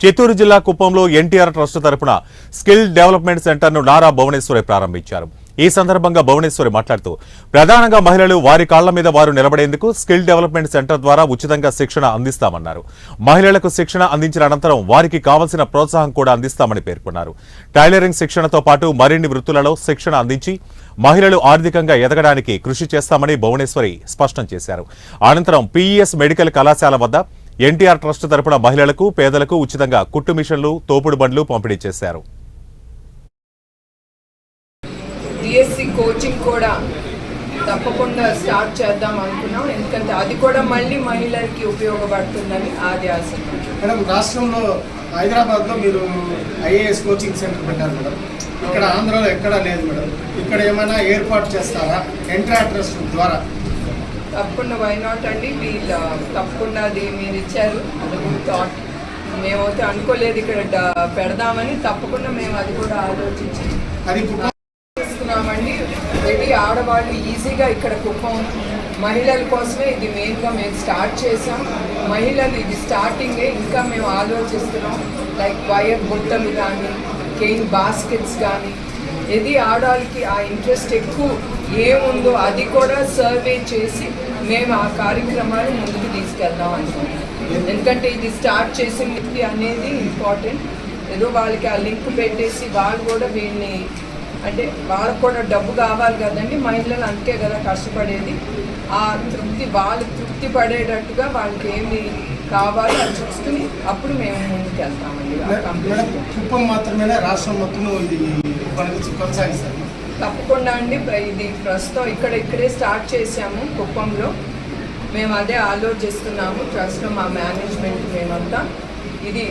చిత్తూరు జిల్లా కుప్పంలో ఎన్టీఆర్ ట్రస్ట్ తరపున స్కిల్ డెవలప్మెంట్ సెంటర్ ను నారా భువనేశ్వరి ప్రారంభించారు. ఈ సందర్భంగా భువనేశ్వరి మాట్లాడుతూ ప్రధానంగా మహిళలు వారి కాళ్ల మీద వారు నిలబడేందుకు స్కిల్ డెవలప్మెంట్ సెంటర్ ద్వారా ఉచితంగా శిక్షణ అందిస్తామన్నారు. మహిళలకు శిక్షణ అందించిన అనంతరం వారికి కావాల్సిన ప్రోత్సాహం కూడా అందిస్తామని పేర్కొన్నారు. టైలరింగ్ శిక్షణతో పాటు మరిన్ని వృత్తులలో శిక్షణ అందించి మహిళలు ఆర్థికంగా ఎదగడానికి కృషి చేస్తామని భువనేశ్వరి స్పష్టం చేశారు. అనంతరం పీఈఎస్ మెడికల్ కళాశాల వద్ద ఎన్టీఆర్ ట్రస్ట్ తరపున మహిళలకు పేదలకు ఉచితంగా కుట్టు మిషన్లు తోపుడు బండ్లు పంపిణీ చేశారు. డిఎస్సి కోచింగ్ కూడా తప్పకుండా స్టార్ట్ చేద్దాం అనుకున్నాం. ఎందుకంటే అది కూడా మళ్ళీ మహిళలకి ఉపయోగపడుతుందని ఆది ఆశ. మేడం, రాష్ట్రంలో హైదరాబాద్లో మీరు ఐఏఎస్ కోచింగ్ సెంటర్ పెట్టారు మేడం. ఇక్కడ ఆంధ్రాలో ఎక్కడా లేదు మేడం. ఇక్కడ ఏమైనా ఏర్పాటు చేస్తారా ఎన్టీఆర్ ట్రస్ట్ ద్వారా? తప్పకుండా వై నాట్ అండి. వీళ్ళు తప్పకుండా అది మీరు ఇచ్చారు, అది గుడ్ థాట్. మేమైతే అనుకోలేదు ఇక్కడ పెడదామని. తప్పకుండా మేము అది కూడా ఆలోచించి అది చేస్తున్నామండి. రెడీ ఆడవాళ్ళు ఈజీగా ఇక్కడ కుప్పం మహిళల కోసమే ఇది మెయిన్గా మేము స్టార్ట్ చేసాం. మహిళలు ఇది స్టార్టింగే, ఇంకా మేము ఆలోచిస్తున్నాం. లైక్ వైర్ బుట్టలు కానీ కేన్ బాస్కెట్స్ కానీ ఇది ఆడవాళ్ళకి ఆ ఇంట్రెస్ట్ ఎక్కువ ఏముందో అది కూడా సర్వే చేసి మేము ఆ కార్యక్రమాలు ముందుకు తీసుకెళ్దాం అనుకుంటున్నాం. ఎందుకంటే ఇది స్టార్ట్ చేసింది అనేది ఇంపార్టెంట్. ఏదో వాళ్ళకి ఆ లింక్ పెట్టేసి వాళ్ళు కూడా వీళ్ళని అంటే వాళ్ళకు కూడా డబ్బు కావాలి కదండి. మహిళలు అంతే కదా కష్టపడేది. ఆ తృప్తి వాళ్ళు తృప్తి పడేటట్టుగా వాళ్ళకి ఏమి కావాలో అది చూసుకుని అప్పుడు మేము ముందుకు వెళ్తామండి. కుప్పం మాత్రమే రాష్ట్రం మొత్తం ఇది కొనసాగిస్తారు. తప్పకుండా అండి. ఇది ప్రస్తుతం ఇక్కడే స్టార్ట్ చేసాము కుప్పంలో. మేము అదే ఆలోచిస్తున్నాము ట్రస్ట్లో మా మేనేజ్మెంట్ మేమంతా. ఇది